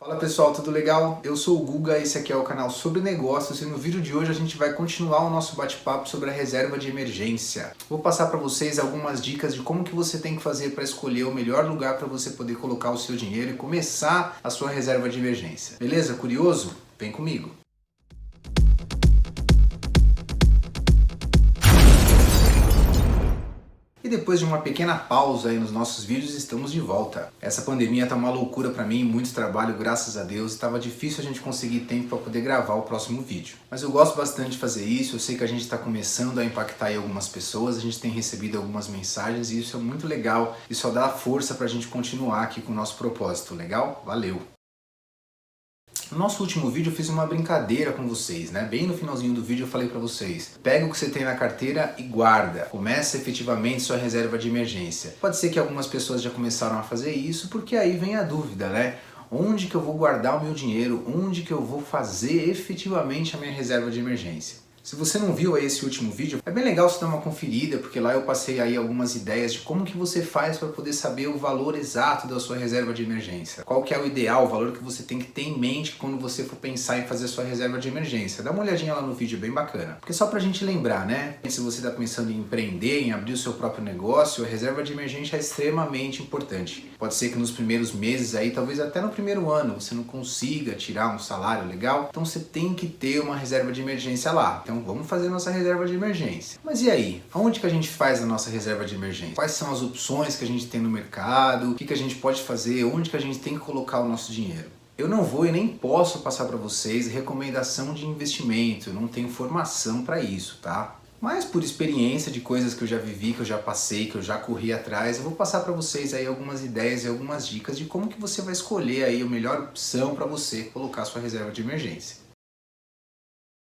Fala pessoal, tudo legal? Eu sou o Guga, esse aqui é o canal sobre negócios e no vídeo de hoje a gente vai continuar o nosso bate-papo sobre a reserva de emergência. Vou passar para vocês algumas dicas de como que você tem que fazer para escolher o melhor lugar para você poder colocar o seu dinheiro e começar a sua reserva de emergência. Beleza? Curioso? Vem comigo! E depois de uma pequena pausa aí nos nossos vídeos, estamos de volta. Essa pandemia tá uma loucura pra mim, muito trabalho, graças a Deus, e tava difícil a gente conseguir tempo para poder gravar o próximo vídeo. Mas eu gosto bastante de fazer isso, eu sei que a gente está começando a impactar aí algumas pessoas, a gente tem recebido algumas mensagens e isso é muito legal e só dá força pra gente continuar aqui com o nosso propósito, legal? Valeu! No nosso último vídeo eu fiz uma brincadeira com vocês, né? Bem no finalzinho do vídeo eu falei pra vocês: pega o que você tem na carteira e guarda. Começa efetivamente sua reserva de emergência. Pode ser que algumas pessoas já começaram a fazer isso, porque aí vem a dúvida, né? Onde que eu vou guardar o meu dinheiro? Onde que eu vou fazer efetivamente a minha reserva de emergência? Se você não viu aí esse último vídeo, é bem legal você dar uma conferida, porque lá eu passei aí algumas ideias de como que você faz para poder saber o valor exato da sua reserva de emergência. Qual que é o ideal, o valor que você tem que ter em mente quando você for pensar em fazer a sua reserva de emergência. Dá uma olhadinha lá no vídeo, é bem bacana. Porque só pra gente lembrar, né? Se você está pensando em empreender, em abrir o seu próprio negócio, a reserva de emergência é extremamente importante. Pode ser que nos primeiros meses aí, talvez até no primeiro ano, você não consiga tirar um salário legal, então você tem que ter uma reserva de emergência lá. Então vamos fazer nossa reserva de emergência. Mas e aí? Aonde que a gente faz a nossa reserva de emergência? Quais são as opções que a gente tem no mercado? O que a gente pode fazer? Onde que a gente tem que colocar o nosso dinheiro? Eu não vou e nem posso passar para vocês recomendação de investimento, eu não tenho formação para isso, tá? Mas por experiência de coisas que eu já vivi, que eu já passei, que eu já corri atrás, eu vou passar para vocês aí algumas ideias e algumas dicas de como que você vai escolher aí a melhor opção para você colocar a sua reserva de emergência.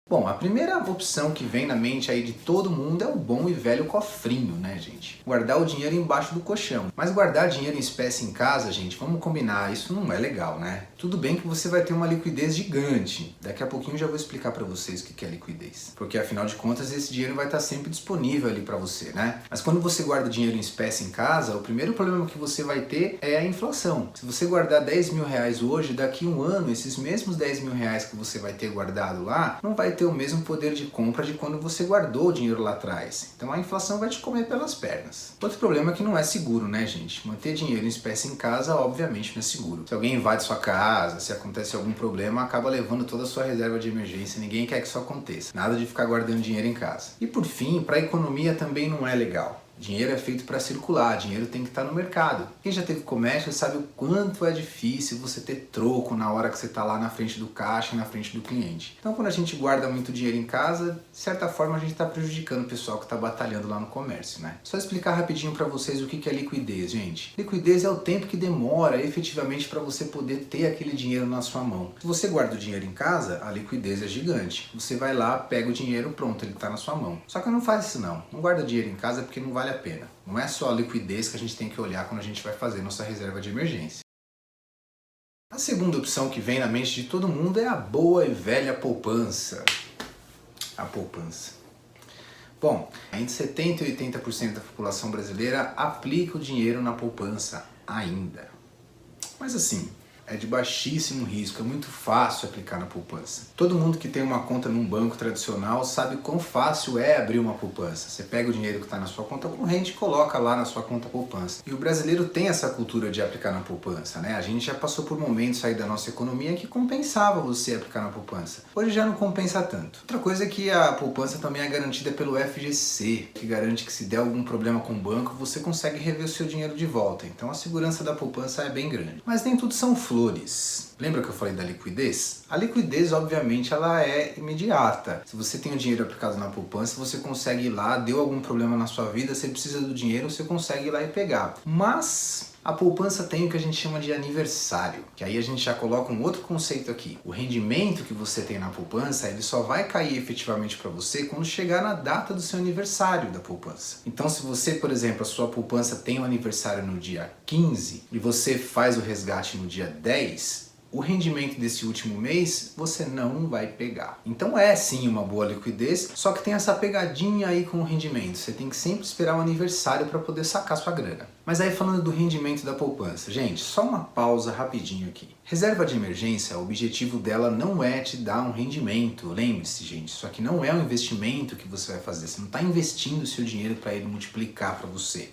Bom, a primeira opção que vem na mente aí de todo mundo é o bom e velho cofrinho, né, gente? Guardar o dinheiro embaixo do colchão. Mas guardar dinheiro em espécie em casa, gente, vamos combinar, isso não é legal, né? Tudo bem que você vai ter uma liquidez gigante. Daqui a pouquinho eu já vou explicar pra vocês o que é liquidez. Porque afinal de contas esse dinheiro vai estar sempre disponível ali pra você, né? Mas quando você guarda dinheiro em espécie em casa, o primeiro problema que você vai ter é a inflação. Se você guardar 10 mil reais hoje, daqui a um ano, esses mesmos 10 mil reais que você vai ter guardado lá, não vai ter o mesmo poder de compra de quando você guardou o dinheiro lá atrás. Então a inflação vai te comer pelas pernas. Outro problema é que não é seguro, né, gente? Manter dinheiro em espécie em casa, obviamente, não é seguro. Se alguém invade sua casa, se acontece algum problema, acaba levando toda a sua reserva de emergência. Ninguém quer que isso aconteça. Nada de ficar guardando dinheiro em casa. E por fim, para a economia também não é legal. Dinheiro é feito para circular, dinheiro tem que estar no mercado. Quem já teve comércio sabe o quanto é difícil você ter troco na hora que você está lá na frente do caixa e na frente do cliente. Então quando a gente guarda muito dinheiro em casa, de certa forma a gente está prejudicando o pessoal que está batalhando lá no comércio, né? Só explicar rapidinho para vocês o que é liquidez, gente. Liquidez é o tempo que demora efetivamente para você poder ter aquele dinheiro na sua mão. Se você guarda o dinheiro em casa, a liquidez é gigante. Você vai lá, pega o dinheiro, pronto, ele está na sua mão. Só que não faz isso não. Não guarda dinheiro em casa porque não vale a pena. Não é só a liquidez que a gente tem que olhar quando a gente vai fazer nossa reserva de emergência. A segunda opção que vem na mente de todo mundo é a boa e velha poupança. A poupança. Bom, entre 70% e 80% da população brasileira aplica o dinheiro na poupança ainda. Mas assim, é de baixíssimo risco, é muito fácil aplicar na poupança. Todo mundo que tem uma conta num banco tradicional sabe quão fácil é abrir uma poupança. Você pega o dinheiro que está na sua conta corrente e coloca lá na sua conta poupança. E o brasileiro tem essa cultura de aplicar na poupança, né? A gente já passou por momentos aí da nossa economia que compensava você aplicar na poupança. Hoje já não compensa tanto. Outra coisa é que a poupança também é garantida pelo FGC, que garante que se der algum problema com o banco, você consegue rever o seu dinheiro de volta. Então a segurança da poupança é bem grande. Mas nem tudo são flores. Lembra que eu falei da liquidez? A liquidez, obviamente, ela é imediata. Se você tem o dinheiro aplicado na poupança, você consegue ir lá, deu algum problema na sua vida, você precisa do dinheiro, você consegue ir lá e pegar. Mas a poupança tem o que a gente chama de aniversário, que aí a gente já coloca um outro conceito aqui. O rendimento que você tem na poupança, ele só vai cair efetivamente para você quando chegar na data do seu aniversário da poupança. Então se você, por exemplo, a sua poupança tem um aniversário no dia 15 e você faz o resgate no dia 10, o rendimento desse último mês você não vai pegar. Então é sim uma boa liquidez, só que tem essa pegadinha aí com o rendimento. Você tem que sempre esperar o aniversário para poder sacar sua grana. Mas aí falando do rendimento da poupança, gente, só uma pausa rapidinho aqui. Reserva de emergência, o objetivo dela não é te dar um rendimento. Lembre-se, gente, isso aqui não é um investimento que você vai fazer. Você não está investindo o seu dinheiro para ele multiplicar para você.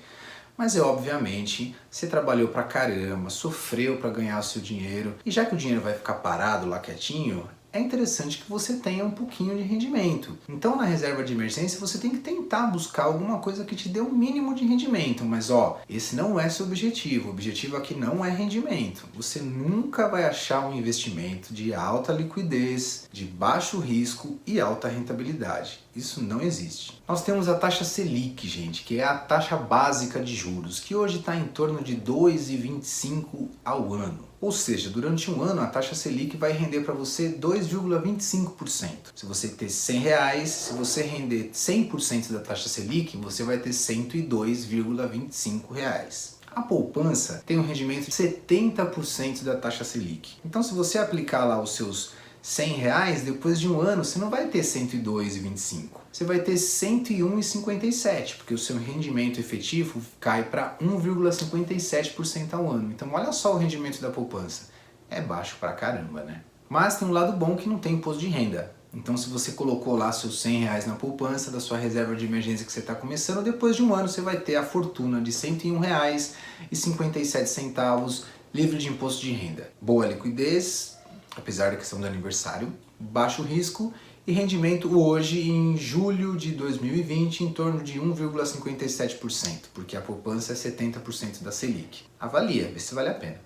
Mas obviamente, você trabalhou pra caramba, sofreu para ganhar o seu dinheiro, e já que o dinheiro vai ficar parado lá quietinho, é interessante que você tenha um pouquinho de rendimento. Então na reserva de emergência você tem que tentar buscar alguma coisa que te dê o mínimo de rendimento, mas esse não é seu objetivo. O objetivo aqui não é rendimento. Você nunca vai achar um investimento de alta liquidez, de baixo risco e alta rentabilidade. Isso não existe. Nós temos a taxa Selic, gente, que é a taxa básica de juros, que hoje está em torno de 2,25 ao ano. Ou seja, durante um ano a taxa Selic vai render para você 2,25%. Se você ter R$100, se você render 100% da taxa Selic, você vai ter R$102,25. A poupança tem um rendimento de 70% da taxa Selic. Então se você aplicar lá os seus R$100, depois de um ano você não vai ter 102,25. Você vai ter 101,57, porque o seu rendimento efetivo cai para 1,57% ao ano. Então olha só o rendimento da poupança. É baixo pra caramba, né? Mas tem um lado bom que não tem imposto de renda. Então se você colocou lá seus R$100 na poupança da sua reserva de emergência que você está começando, depois de um ano você vai ter a fortuna de R$101,57 livre de imposto de renda. Boa liquidez, apesar da questão do aniversário, baixo risco e rendimento hoje em julho de 2020 em torno de 1,57%, porque a poupança é 70% da Selic. Avalia, vê se vale a pena.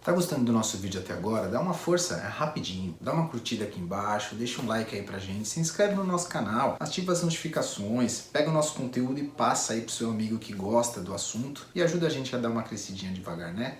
Tá gostando do nosso vídeo até agora? Dá uma força, é rapidinho. Dá uma curtida aqui embaixo, deixa um like aí pra gente, se inscreve no nosso canal, ativa as notificações, pega o nosso conteúdo e passa aí pro seu amigo que gosta do assunto e ajuda a gente a dar uma crescidinha devagar, né?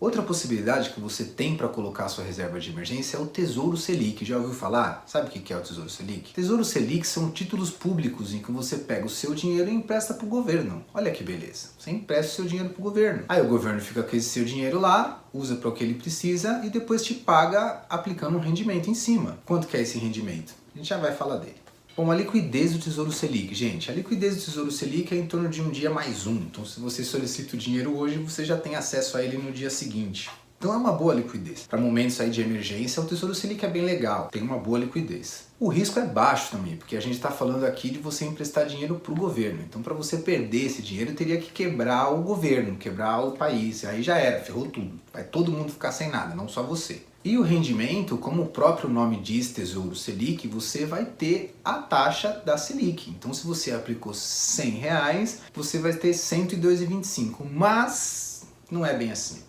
Outra possibilidade que você tem para colocar a sua reserva de emergência é o Tesouro Selic. Já ouviu falar? Sabe o que é o Tesouro Selic? Tesouro Selic são títulos públicos em que você pega o seu dinheiro e empresta para o governo. Olha que beleza. Você empresta o seu dinheiro para o governo. Aí o governo fica com esse seu dinheiro lá, usa para o que ele precisa e depois te paga aplicando um rendimento em cima. Quanto que é esse rendimento? A gente já vai falar dele. Bom, a liquidez do Tesouro Selic, gente, a liquidez do Tesouro Selic é em torno de um dia mais um. Então se você solicita o dinheiro hoje, você já tem acesso a ele no dia seguinte. Então é uma boa liquidez. Para momentos aí de emergência, o Tesouro Selic é bem legal, tem uma boa liquidez. O risco é baixo também, porque a gente está falando aqui de você emprestar dinheiro para o governo. Então para você perder esse dinheiro, teria que quebrar o governo, quebrar o país. Aí já era, ferrou tudo. Vai todo mundo ficar sem nada, não só você. E o rendimento, como o próprio nome diz, Tesouro Selic, você vai ter a taxa da Selic. Então se você aplicou R$100, você vai ter 102,25. Mas não é bem assim,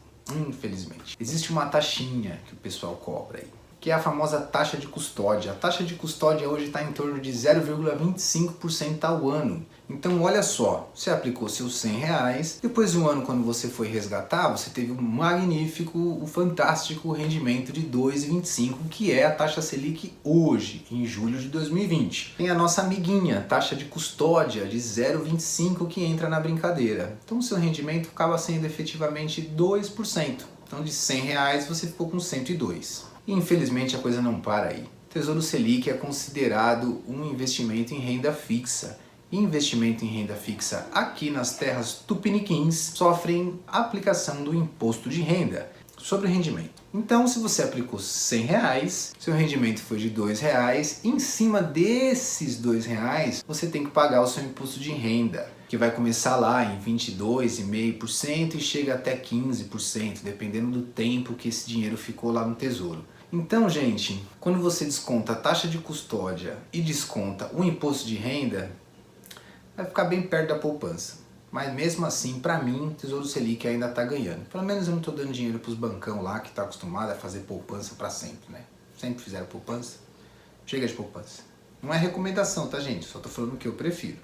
infelizmente. Existe uma taxinha que o pessoal cobra aí, que é a famosa taxa de custódia. A taxa de custódia hoje está em torno de 0,25% ao ano. Então olha só, você aplicou seus R$100, depois de um ano quando você foi resgatar, você teve um magnífico, um fantástico rendimento de 2,25, que é a taxa Selic hoje, em julho de 2020. Tem a nossa amiguinha, taxa de custódia de 0,25 que entra na brincadeira. Então o seu rendimento acaba sendo efetivamente 2%. Então de R$100 você ficou com 102. E infelizmente a coisa não para aí. Tesouro Selic é considerado um investimento em renda fixa. E investimento em renda fixa aqui nas terras tupiniquins sofrem aplicação do imposto de renda sobre rendimento. Então se você aplicou R$100, seu rendimento foi de R$2, em cima desses R$2 você tem que pagar o seu imposto de renda, que vai começar lá em 22,5% e chega até 15%, dependendo do tempo que esse dinheiro ficou lá no tesouro. Então, gente, quando você desconta a taxa de custódia e desconta o imposto de renda, vai ficar bem perto da poupança. Mas mesmo assim, para mim, o Tesouro Selic ainda está ganhando. Pelo menos eu não estou dando dinheiro para os bancão lá que está acostumado a fazer poupança para sempre, né? Sempre fizeram poupança. Chega de poupança. Não é recomendação, tá, gente? Só estou falando o que eu prefiro.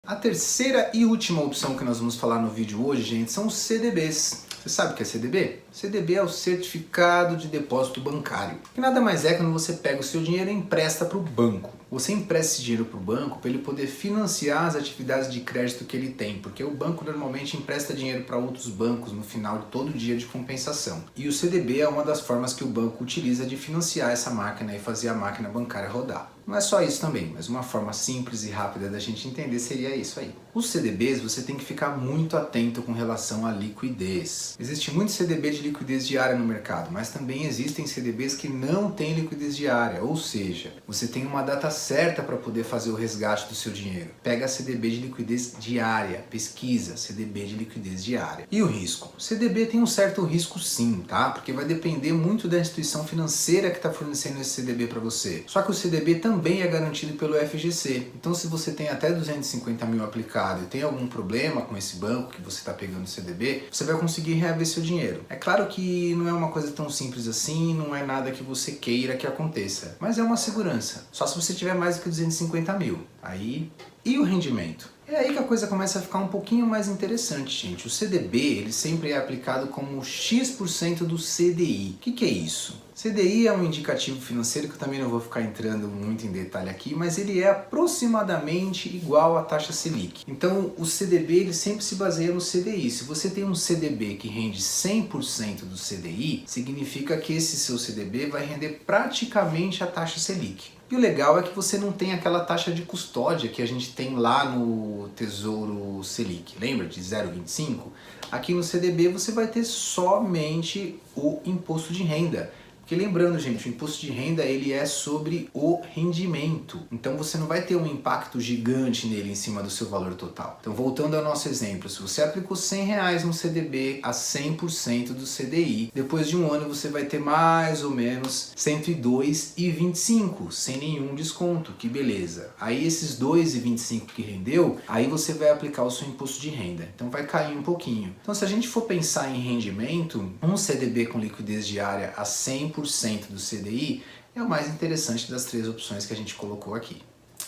A terceira e última opção que nós vamos falar no vídeo hoje, gente, são os CDBs. Você sabe o que é CDB? CDB é o Certificado de Depósito Bancário, que nada mais é quando você pega o seu dinheiro e empresta para o banco. Você empresta esse dinheiro para o banco para ele poder financiar as atividades de crédito que ele tem, porque o banco normalmente empresta dinheiro para outros bancos no final de todo dia de compensação. E o CDB é uma das formas que o banco utiliza de financiar essa máquina e fazer a máquina bancária rodar. Não é só isso também, mas uma forma simples e rápida da gente entender seria isso aí. Os CDBs você tem que ficar muito atento com relação à liquidez. Existe muito CDB de liquidez diária no mercado, mas também existem CDBs que não têm liquidez diária, ou seja, você tem uma data certa para poder fazer o resgate do seu dinheiro. Pega CDB de liquidez diária, pesquisa CDB de liquidez diária. E o risco? O CDB tem um certo risco sim, tá? Porque vai depender muito da instituição financeira que está fornecendo esse CDB para você. Só que o CDB também é garantido pelo FGC. Então se você tem até 250 mil aplicado e tem algum problema com esse banco que você está pegando o CDB, você vai conseguir reaver seu dinheiro. É claro que não é uma coisa tão simples assim, não é nada que você queira que aconteça, mas é uma segurança. Só se você tiver mais do que 250 mil. Aí, e o rendimento? É aí que a coisa começa a ficar um pouquinho mais interessante, gente. O CDB, ele sempre é aplicado como X% do CDI. O que é isso? CDI é um indicativo financeiro que eu também não vou ficar entrando muito em detalhe aqui, mas ele é aproximadamente igual à taxa Selic. Então o CDB ele sempre se baseia no CDI. Se você tem um CDB que rende 100% do CDI, significa que esse seu CDB vai render praticamente a taxa Selic. E o legal é que você não tem aquela taxa de custódia que a gente tem lá no Tesouro Selic, lembra de 0,25? Aqui no CDB você vai ter somente o imposto de renda. Porque lembrando, gente, o imposto de renda ele é sobre o rendimento. Então você não vai ter um impacto gigante nele em cima do seu valor total. Então voltando ao nosso exemplo, se você aplicou R$100 no CDB a 100% do CDI, depois de um ano você vai ter mais ou menos R$102,25, sem nenhum desconto, que beleza. Aí esses R$2,25 que rendeu, aí você vai aplicar o seu imposto de renda. Então vai cair um pouquinho. Então se a gente for pensar em rendimento, um CDB com liquidez diária a 100% do CDI é o mais interessante das três opções que a gente colocou aqui.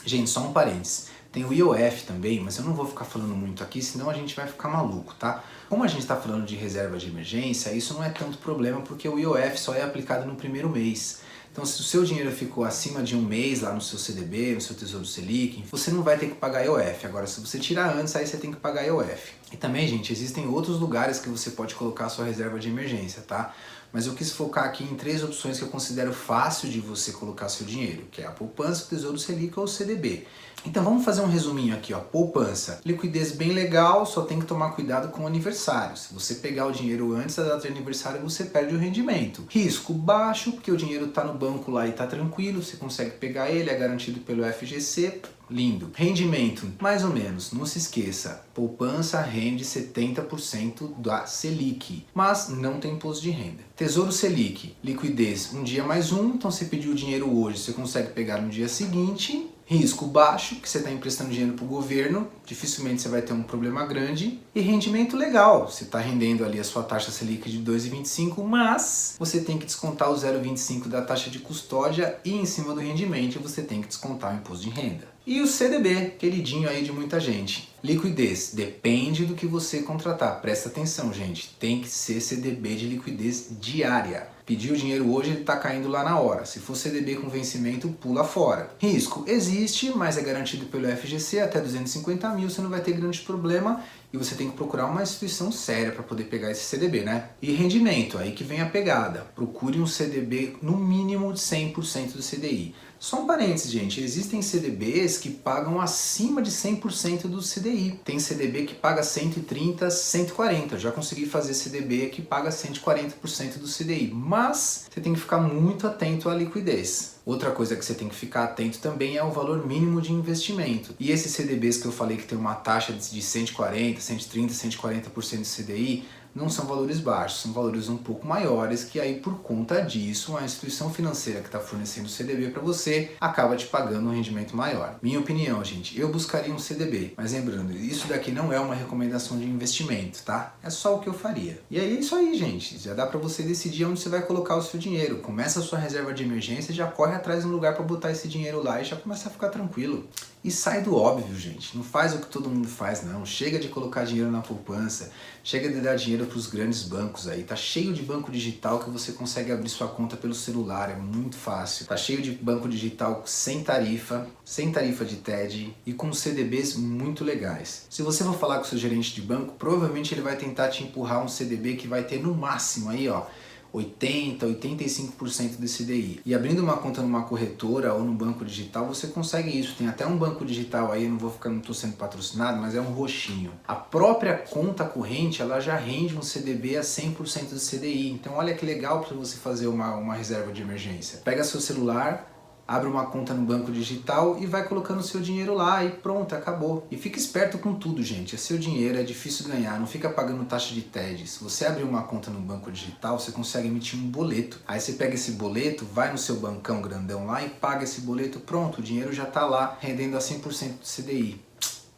Gente, só um parênteses. Tem o IOF também, mas eu não vou ficar falando muito aqui, senão a gente vai ficar maluco, tá? Como a gente está falando de reserva de emergência, isso não é tanto problema porque o IOF só é aplicado no primeiro mês. Então, se o seu dinheiro ficou acima de um mês lá no seu CDB, no seu Tesouro Selic, você não vai ter que pagar IOF. Agora, se você tirar antes, aí você tem que pagar IOF. E também, gente, existem outros lugares que você pode colocar a sua reserva de emergência, tá? Mas eu quis focar aqui em três opções que eu considero fácil de você colocar seu dinheiro, que é a poupança, o Tesouro Selic ou o CDB. Então vamos fazer um resuminho aqui, ó. Poupança, liquidez bem legal, só tem que tomar cuidado com o aniversário. Se você pegar o dinheiro antes da data de aniversário, você perde o rendimento. Risco baixo, porque o dinheiro está no banco lá e está tranquilo, você consegue pegar ele, é garantido pelo FGC. Lindo. Rendimento, mais ou menos, não se esqueça, poupança rende 70% da Selic, mas não tem imposto de renda. Tesouro Selic, liquidez, um dia mais um, então você pediu o dinheiro hoje, você consegue pegar no dia seguinte. Risco baixo, que você está emprestando dinheiro para o governo, dificilmente você vai ter um problema grande. E rendimento legal, você está rendendo ali a sua taxa Selic de 2,25, mas você tem que descontar o 0,25 da taxa de custódia e em cima do rendimento você tem que descontar o imposto de renda. E o CDB, queridinho aí de muita gente. Liquidez, depende do que você contratar. Presta atenção, gente, tem que ser CDB de liquidez diária. Pediu o dinheiro hoje, ele está caindo lá na hora. Se for CDB com vencimento, pula fora. Risco existe, mas é garantido pelo FGC até 250 mil, você não vai ter grande problema e você tem que procurar uma instituição séria para poder pegar esse CDB, né? E rendimento, aí que vem a pegada. Procure um CDB no mínimo de 100% do CDI. Só um parênteses, gente, existem CDBs que pagam acima de 100% do CDI. Tem CDB que paga 130, 140. Eu já consegui fazer CDB que paga 140% do CDI, mas você tem que ficar muito atento à liquidez. Outra coisa que você tem que ficar atento também é o valor mínimo de investimento. E esses CDBs que eu falei que tem uma taxa de 140, 130, 140% de CDI, não são valores baixos, são valores um pouco maiores, que aí por conta disso a instituição financeira que está fornecendo o CDB para você acaba te pagando um rendimento maior. Minha opinião, gente, eu buscaria um CDB, mas lembrando, isso daqui não é uma recomendação de investimento, tá? É só o que eu faria. E aí é isso aí, gente, já dá para você decidir onde você vai colocar o seu dinheiro. Começa a sua reserva de emergência e já corre atrás de um lugar para botar esse dinheiro lá e já começa a ficar tranquilo. E sai do óbvio, gente. Não faz o que todo mundo faz, não. Chega de colocar dinheiro na poupança. Chega de dar dinheiro para os grandes bancos aí. Tá cheio de banco digital que você consegue abrir sua conta pelo celular. É muito fácil. Tá cheio de banco digital sem tarifa de TED e com CDBs muito legais. Se você for falar com o seu gerente de banco, provavelmente ele vai tentar te empurrar um CDB que vai ter no máximo aí, ó, 80, 85% desse CDI. E abrindo uma conta numa corretora ou num banco digital, você consegue isso. Tem até um banco digital aí, não estou sendo patrocinado, mas é um roxinho. A própria conta corrente, ela já rende um CDB a 100% do CDI. Então olha que legal para você fazer uma reserva de emergência. Pega seu celular, abre uma conta no banco digital e vai colocando seu dinheiro lá e pronto, acabou. E fica esperto com tudo, gente. É seu dinheiro, é difícil ganhar, não fica pagando taxa de TED. Se você abrir uma conta no banco digital, você consegue emitir um boleto. Aí você pega esse boleto, vai no seu bancão grandão lá e paga esse boleto, pronto, o dinheiro já tá lá, rendendo a 100% do CDI.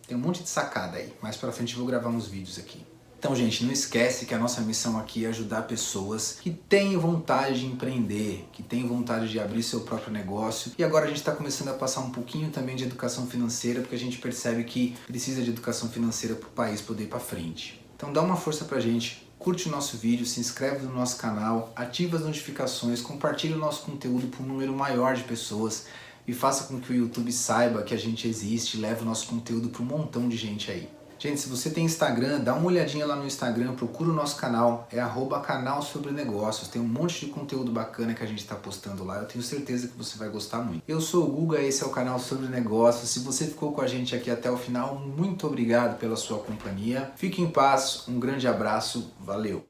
Tem um monte de sacada aí. Mais pra frente eu vou gravar uns vídeos aqui. Então, gente, não esquece que a nossa missão aqui é ajudar pessoas que têm vontade de empreender, que têm vontade de abrir seu próprio negócio. E agora a gente está começando a passar um pouquinho também de educação financeira, porque a gente percebe que precisa de educação financeira para o país poder ir para frente. Então dá uma força pra gente, curte o nosso vídeo, se inscreve no nosso canal, ativa as notificações, compartilha o nosso conteúdo para um número maior de pessoas e faça com que o YouTube saiba que a gente existe e leve o nosso conteúdo para um montão de gente aí. Gente, se você tem Instagram, dá uma olhadinha lá no Instagram, procura o nosso canal, é @canal sobre negócios, tem um monte de conteúdo bacana que a gente está postando lá, eu tenho certeza que você vai gostar muito. Eu sou o Guga, esse é o canal sobre negócios, se você ficou com a gente aqui até o final, muito obrigado pela sua companhia, fique em paz, um grande abraço, valeu!